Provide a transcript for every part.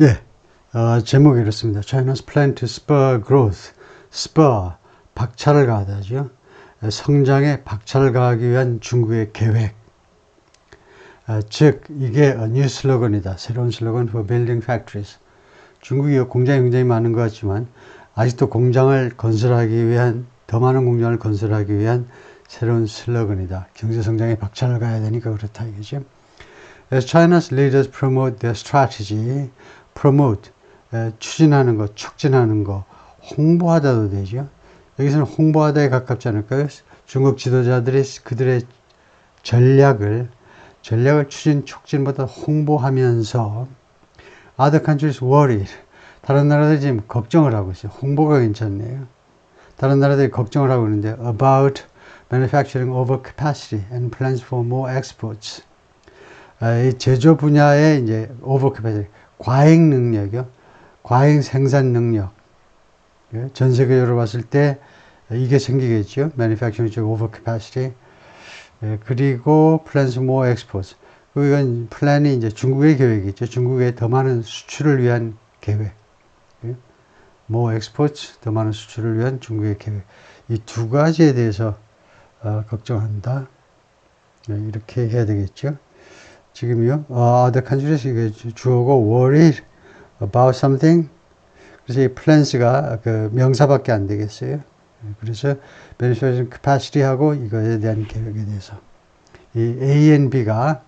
예, 제목이 이렇습니다. China's plan to spur growth. spur, 박차를 가하다죠. 성장에 박차를 가하기 위한 중국의 계획. 즉, 이게 뉴 슬로건이다. 새로운 슬로건 for building factories. 중국이 공장이 굉장히 많은 것 같지만 아직도 공장을 건설하기 위한, 더 많은 공장을 건설하기 위한 새로운 슬로건이다. 경제 성장에 박차를 가야 되니까 그렇다 이거죠. As China's leaders promote their strategy, promote, 추진하는 것, 촉진하는 것, 홍보하다도 되죠. 여기서는 홍보하다에 가깝지 않을까요? 중국 지도자들이 그들의 전략을 추진, 촉진보다 홍보하면서 other countries worried. 다른 나라들이 지금 걱정을 하고 있어요. 홍보가 괜찮네요. 다른 나라들이 걱정을 하고 있는데 about manufacturing overcapacity and plans for more exports. 이 제조 분야의 이제 overcapacity, 과잉 능력이요. 과잉 생산 능력. 전 세계적으로 봤을 때 이게 생기겠죠. manufacturing 쪽 overcapacity. 그리고 plans for more exports. 이건 플랜이 이제 중국의 계획이죠. 중국의 더 많은 수출을 위한 계획. more exports, 더 많은 수출을 위한 중국의 계획. 이 두 가지에 대해서 걱정한다. 이렇게 해야 되겠죠. 지금요, other countries 이게 주어고 worried about something. 그래서 이 plans가 그 명사밖에 안 되겠어요. 그래서 manufacturing capacity하고 이거에 대한 계획에 대해서 이 A and B가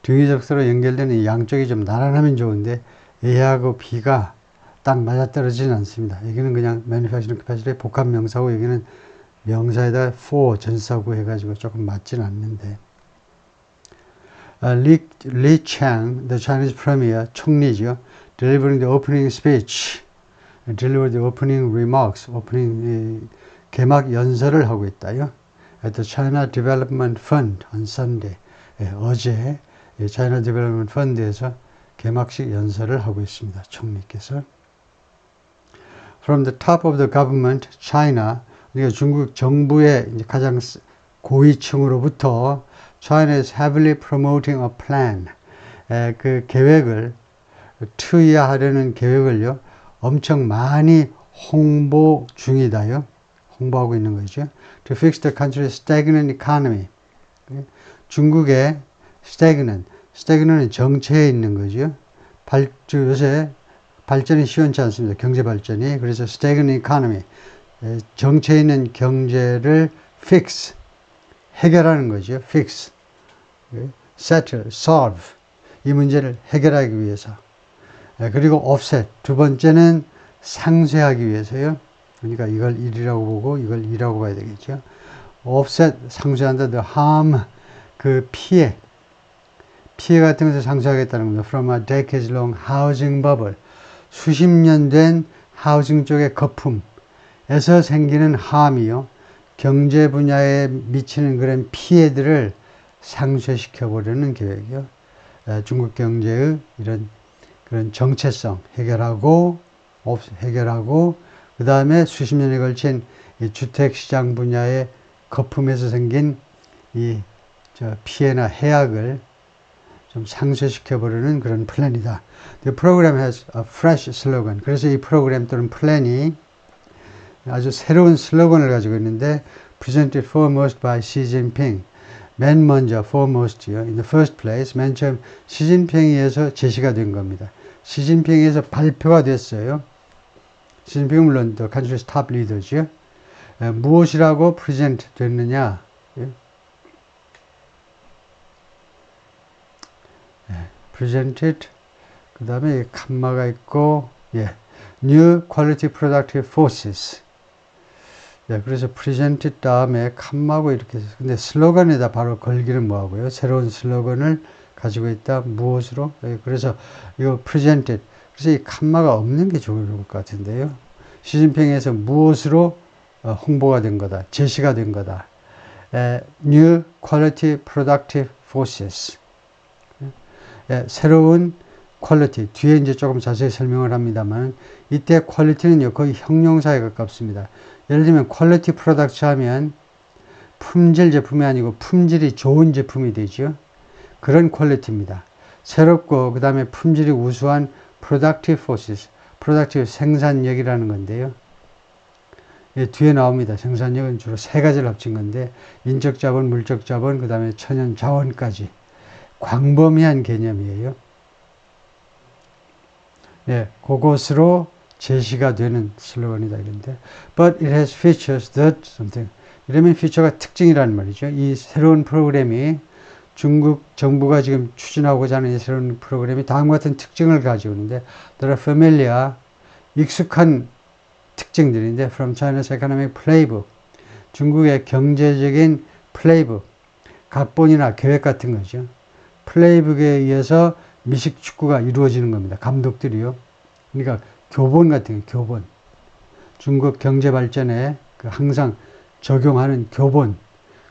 등위적서로 연결되는 이 양쪽이 좀 나란하면 좋은데 A하고 B가 딱 맞아떨어지진 않습니다. 여기는 그냥 manufacturing capacity 복합 명사고 여기는 명사에다 for 전사구 해가지고 조금 맞진 않는데 Li Chang, the Chinese premier, 총리죠. delivering the opening speech, deliver the opening remarks, opening 개막 연설을 하고 있다요. At the China Development Fund on Sunday. 어제 China Development Fund에서 개막식 연설을 하고 있습니다. 총리께서. From the top of the government, China, 그러니까 중국 정부의 이제 가장 고위층으로부터 China is heavily promoting a plan. 그 계획을 투여하려는 계획을요. 엄청 많이 홍보 중이다요. 홍보하고 있는 거죠. To fix the country's stagnant economy. 중국의 stagnant은 정체에 있는 거죠. 요새 발전이 시원치 않습니다. 경제 발전이. 그래서 stagnant economy. 정체에 있는 경제를 fix. 해결하는 거죠. fix. settle, solve. 이 문제를 해결하기 위해서. 그리고 offset. 두 번째는 상쇄하기 위해서요. 그러니까 이걸 1이라고 보고 이걸 2라고 봐야 되겠죠. offset, 상쇄한다. the harm, 그 피해 같은 것을 상쇄하겠다는 겁니다. From a decades long housing bubble. 수십 년 된 하우징 쪽의 거품에서 생기는 harm이요. 경제 분야에 미치는 그런 피해들을 상쇄시켜보려는 계획이요. 중국 경제의 이런 그런 정체성 해결하고 그 다음에 수십 년에 걸친 이 주택시장 분야의 거품에서 생긴 이 피해나 해악을 좀 상쇄시켜보려는 그런 플랜이다. The program has a fresh slogan. 그래서 이 프로그램 또는 플랜이 아주 새로운 슬로건을 가지고 있는데 presented foremost by Xi Jinping. 맨 먼저 foremost요. In the first place, 맨 처음 시진핑에서 제시가 된 겁니다. 시진핑에서 발표가 됐어요. 시진핑은 물론 the country's top leader죠. 무엇이라고 present 됐느냐? presented. 그 다음에 칸마가 있고, new quality productive forces. 그래서 presented 다음에 칸마고 이렇게 해서. 근데 슬로건에다 바로 걸기는 뭐하고요? 새로운 슬로건을 가지고 있다. 무엇으로? 그래서 이거 presented. 그래서 이 칸마가 없는 게 좋을 것 같은데요. 시진핑에서 무엇으로 홍보가 된 거다. 제시가 된 거다. new quality productive forces. 새로운 퀄리티. 뒤에 이제 조금 자세히 설명을 합니다만 이때 퀄리티는요 거의 형용사에 가깝습니다. 예를 들면 퀄리티 프로덕트 하면 품질 제품이 아니고 품질이 좋은 제품이 되죠. 그런 퀄리티입니다. 새롭고 그 다음에 품질이 우수한 productive forces, productive 생산력이라는 건데요. 예, 뒤에 나옵니다. 생산력은 주로 세 가지를 합친 건데 인적 자본, 물적 자본, 그 다음에 천연 자원까지 광범위한 개념이에요. 예, 그것으로 제시가 되는 슬로건이다 이런데 but it has features that something 이러면 feature가 특징이라는 말이죠. 이 새로운 프로그램이 중국 정부가 지금 추진하고자 하는 이 새로운 프로그램이 다음과 같은 특징을 가지고 있는데 there are familiar 익숙한 특징들인데 from China's economic playbook 중국의 경제적인 플레이북 각본이나 계획 같은 거죠. 플레이북에 의해서 미식 축구가 이루어지는 겁니다. 감독들이요. 그러니까 교본 같은 거, 교본. 중국 경제 발전에 그 항상 적용하는 교본.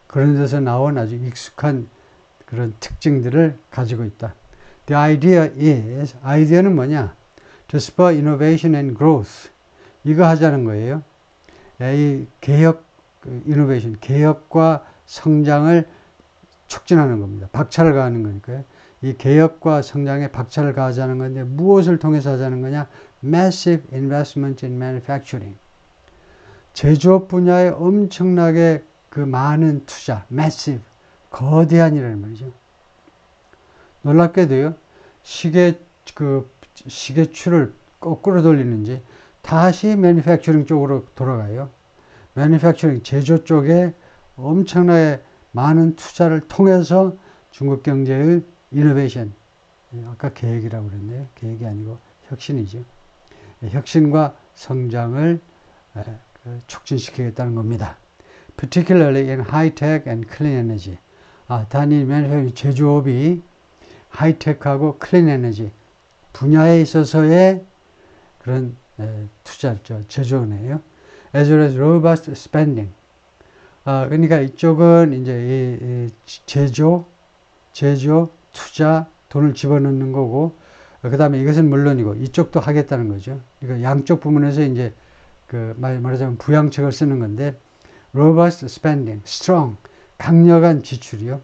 그런 데서 나온 아주 익숙한 그런 특징들을 가지고 있다. The idea is, 아이디어는 뭐냐? To spur innovation and growth. 이거 하자는 거예요. 이 개혁, innovation, 개혁과 성장을 촉진하는 겁니다. 박차를 가하는 거니까요. 이 개혁과 성장에 박차를 가하자는 건데 무엇을 통해서 하자는 거냐? Massive investment in manufacturing. 제조업 분야에 엄청나게 그 많은 투자, massive, 거대한이라는 말이죠. 놀랍게도요, 시계추를 거꾸로 돌리는지 다시 manufacturing 쪽으로 돌아가요. manufacturing, 제조 쪽에 엄청나게 많은 투자를 통해서 중국 경제의 이노베이션, 아까 계획이라고 그랬네요. 계획이 아니고 혁신이죠. 혁신과 성장을 촉진시키겠다는 겁니다. Particularly in high-tech and clean energy. 단위 제조업이 하이테크하고 클린 에너지 분야에 있어서의 그런 투자죠. 제조네요. As well as robust spending. 그러니까 이쪽은 이제 제조, 투자, 돈을 집어넣는 거고, 그 다음에 이것은 물론이고, 이쪽도 하겠다는 거죠. 그러니까 양쪽 부문에서 이제, 말하자면 부양책을 쓰는 건데, robust spending, strong, 강력한 지출이요.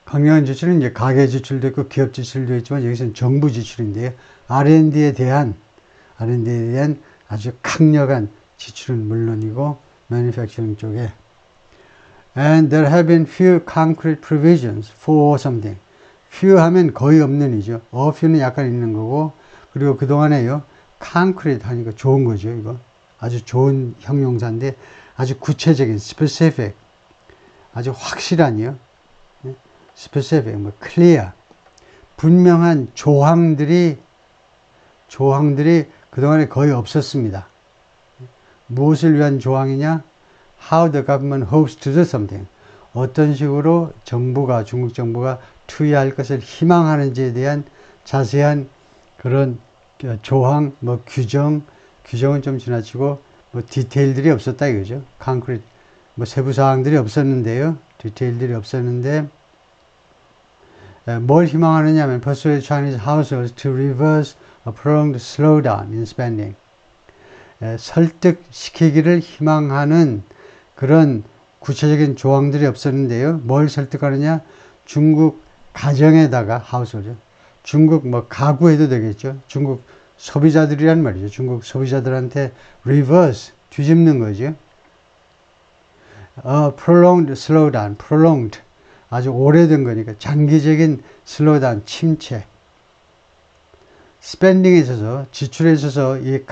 강력한 지출은 이제 가계 지출도 있고, 기업 지출도 있지만, 여기서는 정부 지출인데요. R&D에 대한 아주 강력한 지출은 물론이고, manufacturing 쪽에. And there have been few concrete provisions for something. few 하면 거의 없는 이죠. a few는 약간 있는 거고, 그리고 그동안에요, concrete 하니까 좋은 거죠, 이거. 아주 좋은 형용사인데, 아주 구체적인, specific, 아주 확실한이요. specific, clear. 분명한 조항들이 그동안에 거의 없었습니다. 무엇을 위한 조항이냐? How the government hopes to do something. 어떤 식으로 중국 정부가 투여할 것을 희망하는지에 대한 자세한 그런 조항, 규정은 좀 지나치고, 디테일들이 없었다 이거죠. concrete, 세부 사항들이 없었는데요. 디테일들이 없었는데, 뭘 희망하느냐 하면, persuade Chinese households to reverse a prolonged slowdown in spending. 설득시키기를 희망하는 그런 구체적인 조항들이 없었는데요. 뭘 설득하느냐? 중국 가정에다가 하우스홀드, 중국 가구에도 되겠죠. 중국 소비자들이란 말이죠. 중국 소비자들한테 reverse, 뒤집는 거죠. prolonged slowdown, prolonged, 아주 오래된 거니까 장기적인 slowdown, 침체. 스펜딩에 있어서, 지출에 있어서 이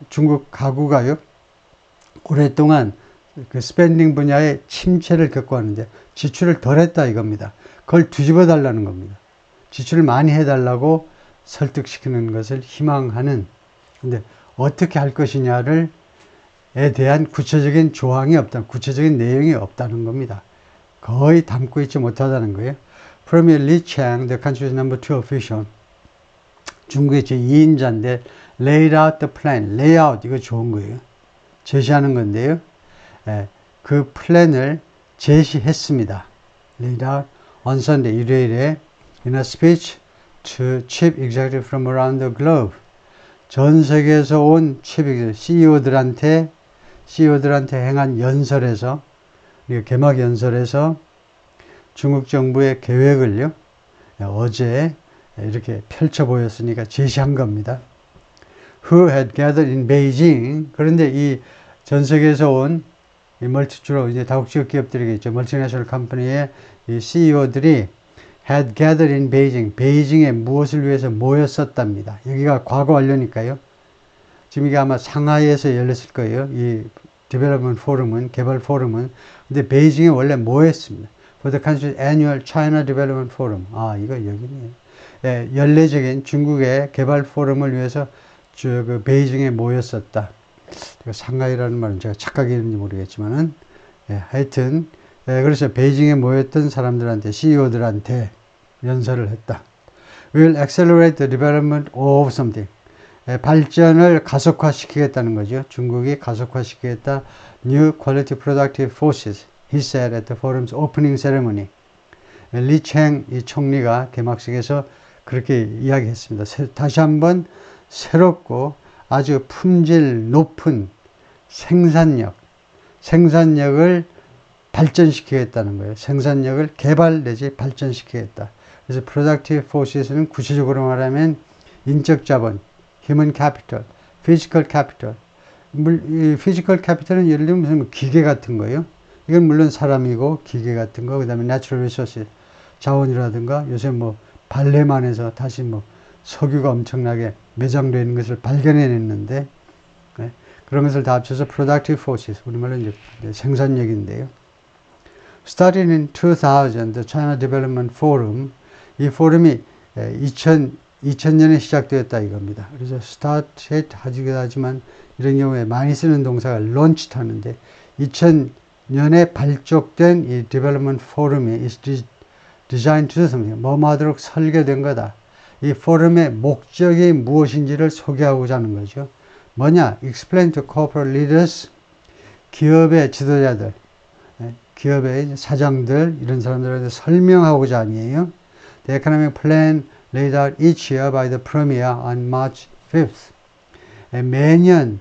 중국 가구가요, 오랫동안 그 스펜딩 분야의 침체를 겪어왔는데 지출을 덜 했다 이겁니다. 그걸 뒤집어 달라는 겁니다. 지출을 많이 해달라고 설득시키는 것을 희망하는, 근데 어떻게 할 것이냐에 대한 구체적인 조항이 없다, 구체적인 내용이 없다는 겁니다. 거의 담고 있지 못하다는 거예요. Premier Li Chang, the country's number 2 official, 중국의 제2인자인데 laid out the plan, layout, 이거 좋은 거예요. 제시하는 건데요. 그 플랜을 제시했습니다. laid out on Sunday, 일요일에 in a speech to chief executive from around the globe. 전 세계에서 온 CEO들한테 행한 연설에서, 개막 연설에서 중국 정부의 계획을요, 어제 이렇게 펼쳐 보였으니까 제시한 겁니다. Who had gathered in Beijing. 그런데 이 전 세계에서 온 이 주로 이제 다국적 기업들이겠죠. 멀티내셔널 컴퍼니의 이 CEO들이 had gathered in Beijing. 베이징에 무엇을 위해서 모였었답니다. 여기가 과거 완료니까요. 지금 이게 아마 상하이에서 열렸을 거예요. 이 디벨롭먼트 포럼은, 개발 포럼은. 근데 베이징에 원래 모였습니다. For the country's annual China Development Forum. 아, 이거 여기네요. 예, 연례적인 중국의 개발 포럼을 위해서 그 베이징에 모였었다. 상하이라는 말은 제가 착각했는지 모르겠지만은, 예, 하여튼, 예, 그래서 베이징에 모였던 사람들한테, CEO들한테 연설을 했다. Will accelerate the development of something. 예, 발전을 가속화시키겠다는 거죠. 중국이 가속화시키겠다. New quality productive forces. He said at the forum's opening ceremony. 리챙 이 총리가 개막식에서 그렇게 이야기했습니다. 다시 한번 새롭고 아주 품질 높은 생산력을 발전시키겠다는 거예요. 생산력을 개발 내지 발전시키겠다. 그래서 productive forces는 구체적으로 말하면 인적 자본, human capital, physical capital. 이 physical capital은 예를 들면 무슨 기계 같은 거예요. 이건 물론 사람이고 기계 같은 거, 그 다음에 natural resources, 자원이라든가 요새 뭐 발레만 해서 다시 뭐 석유가 엄청나게 매장되어 있는 것을 발견해냈는데, 네, 그런 것을 다 합쳐서 productive forces, 우리말로 이제 생산력인데요. Starting in 2000, the China Development Forum, 이 포럼이 2000년에 시작되었다 이겁니다. 그래서 start 하기도 하지만 이런 경우에 많이 쓰는 동사가 launched 하는데 2000년에 발족된 이 Development Forum이 is designed to do something. 뭐뭐 하도록 설계된 거다. 이 포럼의 목적이 무엇인지를 소개하고자 하는 거죠. 뭐냐? Explain to corporate leaders, 기업의 지도자들, 기업의 사장들, 이런 사람들한테 설명하고자 아니에요. The economic plan laid out each year by the premier on March 5th. 매년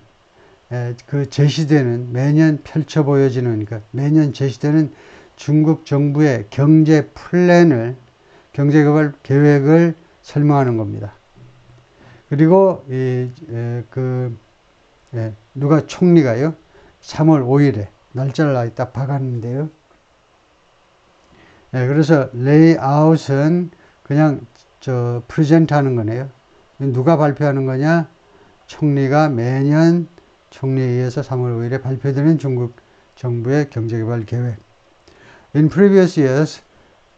그 제시되는, 매년 펼쳐 보여지는, 그러니까 매년 제시되는 중국 정부의 경제 플랜을, 경제개발 계획을 설명하는 겁니다. 그리고 누가 총리가요, 3월 5일에 날짜를 딱 박았는데요. 그래서 레이아웃은 그냥 프레젠트 하는 거네요. 누가 발표하는 거냐? 총리가 매년 총리에 의해서 3월 5일에 발표되는 중국 정부의 경제개발 계획. In previous years,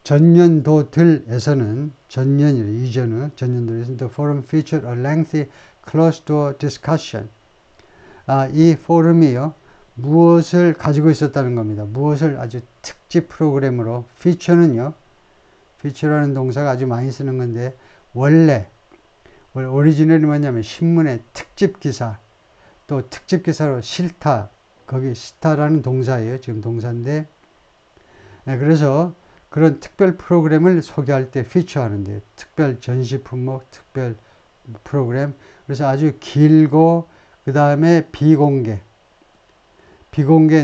전년도들에서는, 전년도에서는 the forum featured a lengthy closed-door discussion. 이 포럼이요, 무엇을 가지고 있었다는 겁니다. 무엇을 아주 특집 프로그램으로, feature라는 동사가 아주 많이 쓰는 건데, 원래 오리지널이 뭐냐면 신문의 특집 기사, 또 특집 기사로 실타, 거기 스타라는 동사예요. 지금 동사인데, 그래서 그런 특별 프로그램을 소개할 때 feature하는데요. 특별 전시 품목, 특별 프로그램. 그래서 아주 길고, 그 다음에 비공개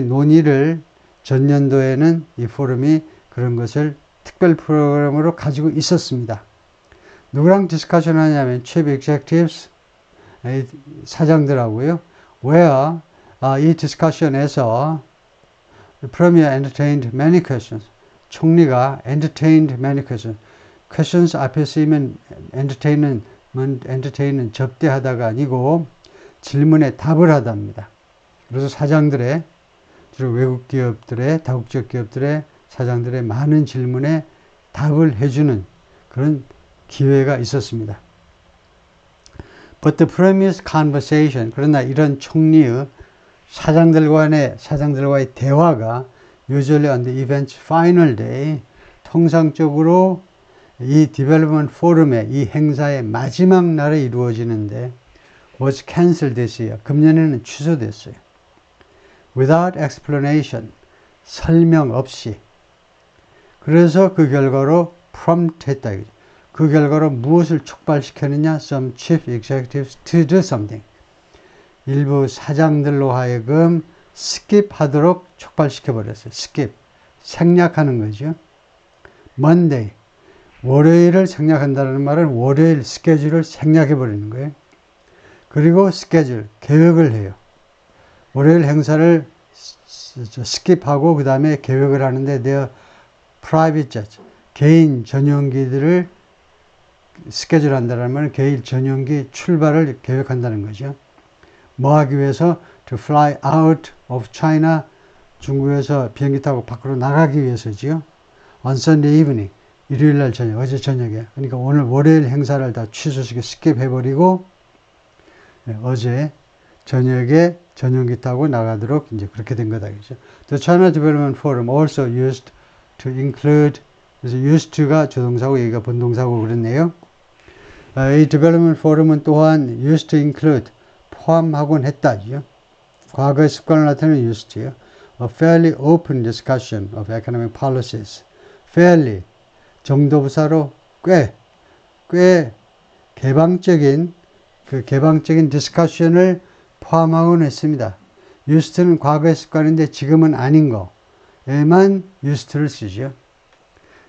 논의를 전년도에는 이 포럼이 그런 것을 특별 프로그램으로 가지고 있었습니다. 누구랑 디스커션 하냐면 chief executives, 사장들하고요. where 이 디스커션에서 the premier entertained many questions. 총리가 entertained many questions. questions 앞에 쓰이면 entertain은 접대하다가 아니고 질문에 답을 하답니다. 그래서 사장들의, 주로 외국 기업들의, 다국적 기업들의 사장들의 많은 질문에 답을 해주는 그런 기회가 있었습니다. But the previous conversation, 그러나 이런 총리의 사장들과의 대화가 usually on the event's final day, 통상적으로 이 development forum의 이 행사의 마지막 날에 이루어지는데 was cancelled this year. 금년에는 취소됐어요. Without explanation, 설명 없이. 그래서 그 결과로 prompt 했다. 그 결과로 무엇을 촉발시켰느냐? Some chief executives to do something. 일부 사장들로 하여금 스킵하도록 촉발시켜버렸어요. 스킵. 생략하는 거죠. Monday. 월요일을 생략한다는 말은 월요일 스케줄을 생략해 버리는 거예요. 그리고 스케줄, 계획을 해요. 월요일 행사를 스킵하고 그 다음에 계획을 하는데 their private jet, 개인 전용기들을 스케줄 한다는 말은 개인 전용기 출발을 계획한다는 거죠. 뭐 하기 위해서? To fly out of China, 중국에서 비행기 타고 밖으로 나가기 위해서지요. On Sunday evening, 일요일 날 저녁, 어제 저녁에. 그러니까 오늘 월요일 행사를 다 취소시켜 스킵해버리고 어제 저녁에 전용기 타고 나가도록 이제 그렇게 된 거다. 그죠? The China Development Forum also used to include, 그래서 used to가 조동사고 여기가 본동사고 그랬네요. 이 Development Forum은 또한 used to include, 포함하곤 했다죠. 과거의 습관을 나타내는 used to요. A fairly open discussion of economic policies. fairly, 정도부사로 꽤 개방적인, 그 개방적인 디스커션을 포함하곤 했습니다. used는 과거의 습관인데 지금은 아닌 거에만 used를 쓰죠.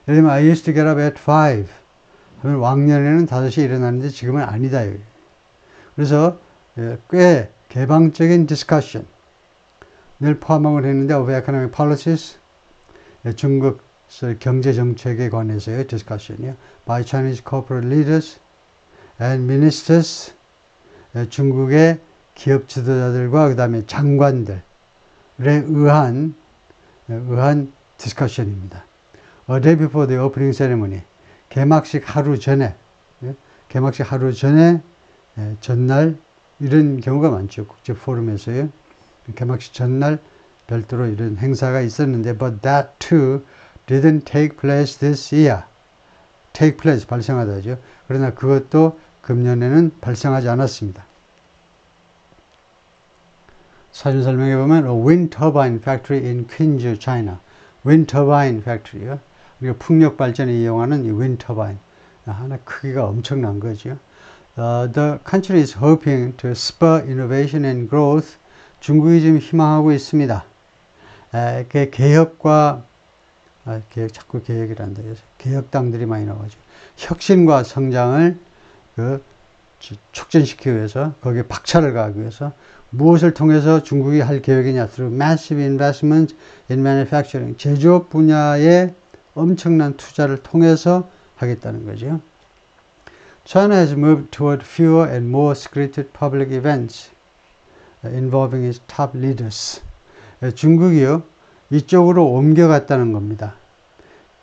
예를 들면 I used to get up at 5 하면 왕년에는 5시에 일어났는데 지금은 아니다. 그래서 꽤 개방적인 디스커션을 포함하곤 했는데 of economic policies, 중국 경제 정책에 관해서의 디스커션이요. by Chinese corporate leaders and ministers, 중국의 기업 지도자들과 그 다음에 장관들에 의한 디스커션입니다. A day before the opening ceremony, 개막식 하루 전에, 전날 이런 경우가 많죠. 국제 포럼에서요. 개막식 전날 별도로 이런 행사가 있었는데, but that too didn't take place this year. take place, 발생하다죠. 그러나 그것도 금년에는 발생하지 않았습니다. 사진 설명해 보면 a wind turbine factory in Quinzhou, China. wind turbine factory요. 우리가 풍력 발전에 이용하는 이 wind turbine. 하나 크기가 엄청난 거죠. The country is hoping to spur innovation and growth. 중국이 지금 희망하고 있습니다. 개혁과 자꾸 계획이란다. 개혁당들이 많이 나와가지고 혁신과 성장을 촉진시키기 위해서, 거기에 박차를 가하기 위해서 무엇을 통해서 중국이 할 계획이냐? Through massive investment in manufacturing. 제조업 분야에 엄청난 투자를 통해서 하겠다는 거죠. China has moved toward fewer and more scripted public events involving its top leaders. 중국이요, 이쪽으로 옮겨갔다는 겁니다.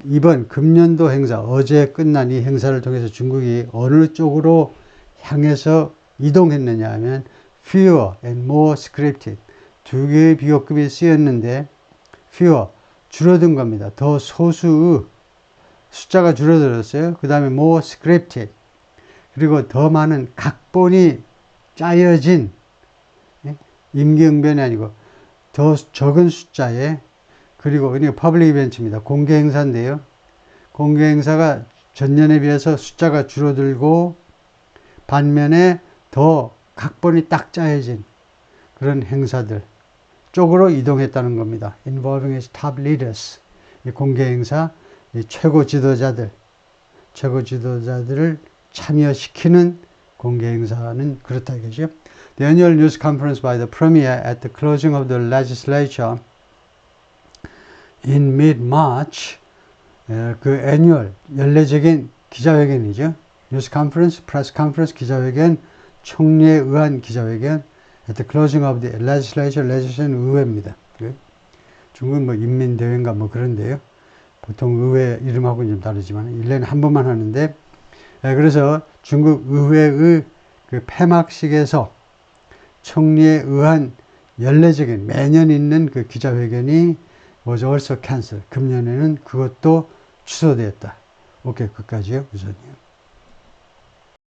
이번 금년도 행사, 어제 끝난 이 행사를 통해서 중국이 어느 쪽으로 향해서 이동했느냐 하면 fewer and more scripted. 두 개의 비교급이 쓰였는데 fewer, 줄어든 겁니다. 더 소수의 숫자가 줄어들었어요. 그 다음에 more scripted. 그리고 더 많은 각본이 짜여진, 임기응변이 아니고 더 적은 숫자에, 그리고 그냥 퍼블릭 이벤트입니다. 공개 행사인데요. 공개 행사가 전년에 비해서 숫자가 줄어들고 반면에 더 각본이 딱 짜여진 그런 행사들 쪽으로 이동했다는 겁니다. Involving its top leaders. 이 공개 행사, 이 최고 지도자들을 참여시키는 공개 행사는 그렇다 이거죠. The annual news conference by the premier at the closing of the legislature in mid-March, 그 annual, 연례적인 기자회견이죠. 뉴스 컨퍼런스, 프레스 컨퍼런스, 기자회견, 총리에 의한 기자회견, at the closing of the legislature, legislation 의회입니다. 중국은 뭐 인민대회인가 뭐 그런데요. 보통 의회 이름하고는 좀 다르지만 1년에 한 번만 하는데, 그래서 중국 의회의 그 폐막식에서 총리에 의한 연례적인 매년 있는 그 기자회견이 was also cancelled. 금년에는 그것도 취소되었다. 오케이, 끝까지요, 우선이요.